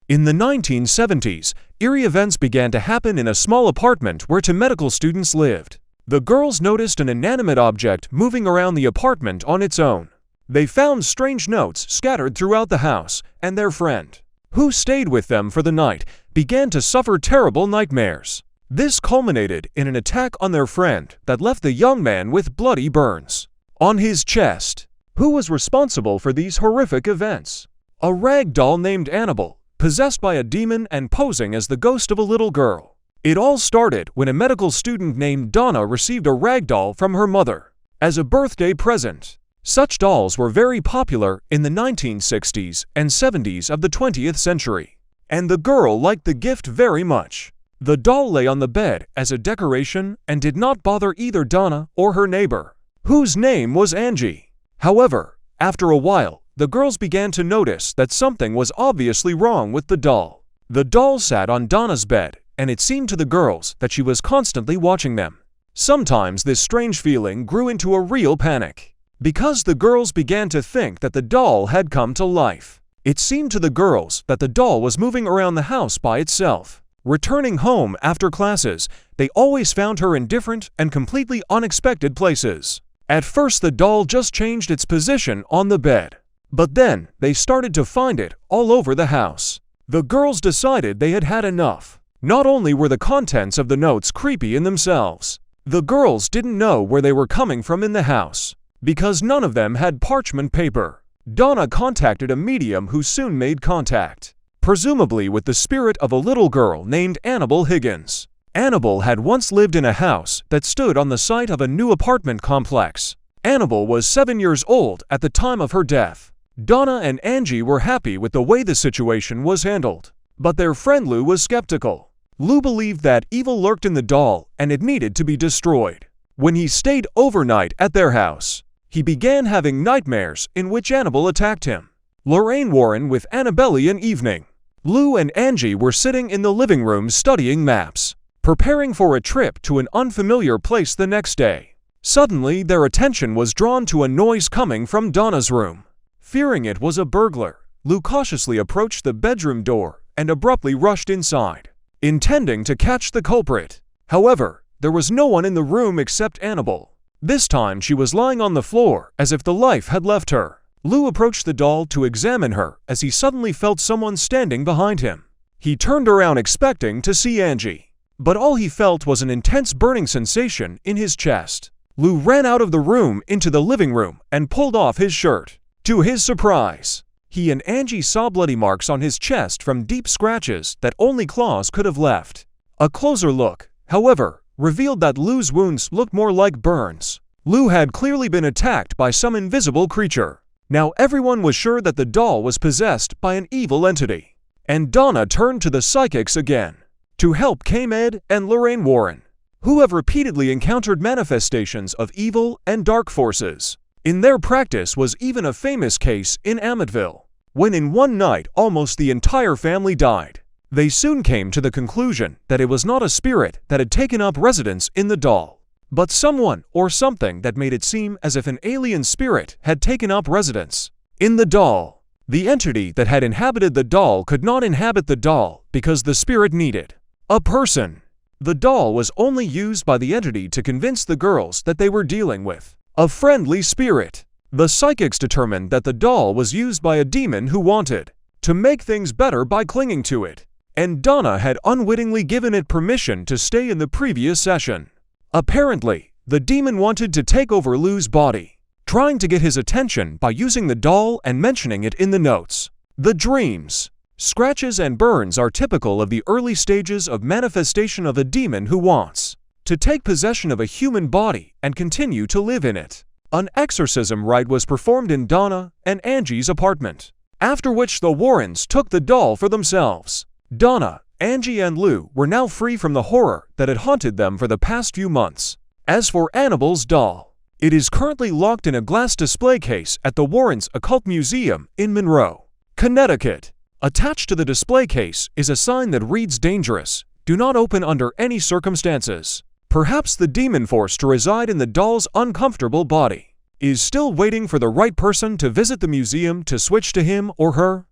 In the 1970s, eerie events began to happen in a small apartment where two medical students lived. The girls noticed an inanimate object moving around the apartment on its own. They found strange notes scattered throughout the house, and their friend, who stayed with them for the night, began to suffer terrible nightmares. This culminated in an attack on their friend that left the young man with bloody burns on his chest. Who was responsible for these horrific events? A rag doll named Annabelle, possessed by a demon and posing as the ghost of a little girl. It all started when a medical student named Donna received a rag doll from her mother as a birthday present. Such dolls were very popular in the 1960s and 70s of the 20th century, and the girl liked the gift very much. The doll lay on the bed as a decoration and did not bother either Donna or her neighbor, whose name was Angie. However, after a while, the girls began to notice that something was obviously wrong with the doll. The doll sat on Donna's bed, and it seemed to the girls that she was constantly watching them. Sometimes this strange feeling grew into a real panic, because the girls began to think that the doll had come to life. It seemed to the girls that the doll was moving around the house by itself. Returning home after classes, they always found her in different and completely unexpected places. At first, the doll just changed its position on the bed, but then they started to find it all over the house. The girls decided they had had enough. Not only were the contents of the notes creepy in themselves, the girls didn't know where they were coming from in the house, because none of them had parchment paper. Donna contacted a medium who soon made contact, presumably with the spirit of a little girl named Annabelle Higgins. Annabelle had once lived in a house that stood on the site of a new apartment complex. Annabelle was 7 years old at the time of her death. Donna and Angie were happy with the way the situation was handled, but their friend Lou was skeptical. Lou believed that evil lurked in the doll and it needed to be destroyed. When he stayed overnight at their house, he began having nightmares in which Annabelle attacked him. Lorraine Warren with Annabelle an evening. Lou and Angie were sitting in the living room studying maps, preparing for a trip to an unfamiliar place the next day. Suddenly, their attention was drawn to a noise coming from Donna's room. Fearing it was a burglar, Lou cautiously approached the bedroom door and abruptly rushed inside, intending to catch the culprit. However, there was no one in the room except Annabelle. This time she was lying on the floor as if the life had left her. Lou approached the doll to examine her as he suddenly felt someone standing behind him. He turned around expecting to see Angie, but all he felt was an intense burning sensation in his chest. Lou ran out of the room into the living room and pulled off his shirt. To his surprise, he and Angie saw bloody marks on his chest from deep scratches that only claws could have left. A closer look, however, revealed that Lou's wounds looked more like burns. Lou had clearly been attacked by some invisible creature. Now everyone was sure that the doll was possessed by an evil entity. And Donna turned to the psychics again. To help came Ed and Lorraine Warren, who have repeatedly encountered manifestations of evil and dark forces. In their practice was even a famous case in Amityville, when in one night almost the entire family died. They soon came to the conclusion that it was not a spirit that had taken up residence in the doll, but someone or something that made it seem as if an alien spirit had taken up residence in the doll. The entity that had inhabited the doll could not inhabit the doll because the spirit needed a person. The doll was only used by the entity to convince the girls that they were dealing with a friendly spirit. The psychics determined that the doll was used by a demon who wanted to make things better by clinging to it, and Donna had unwittingly given it permission to stay in the previous session. Apparently, the demon wanted to take over Lou's body, trying to get his attention by using the doll and mentioning it in the notes. The dreams, scratches, and burns are typical of the early stages of manifestation of a demon who wants to take possession of a human body and continue to live in it. An exorcism rite was performed in Donna and Angie's apartment, after which the Warrens took the doll for themselves. Donna, Angie, and Lou were now free from the horror that had haunted them for the past few months. As for Annabelle's doll, it is currently locked in a glass display case at the Warrens' Occult Museum in Monroe, Connecticut. Attached to the display case is a sign that reads "Dangerous. Do not open under any circumstances." Perhaps the demon forced to reside in the doll's uncomfortable body is still waiting for the right person to visit the museum to switch to him or her.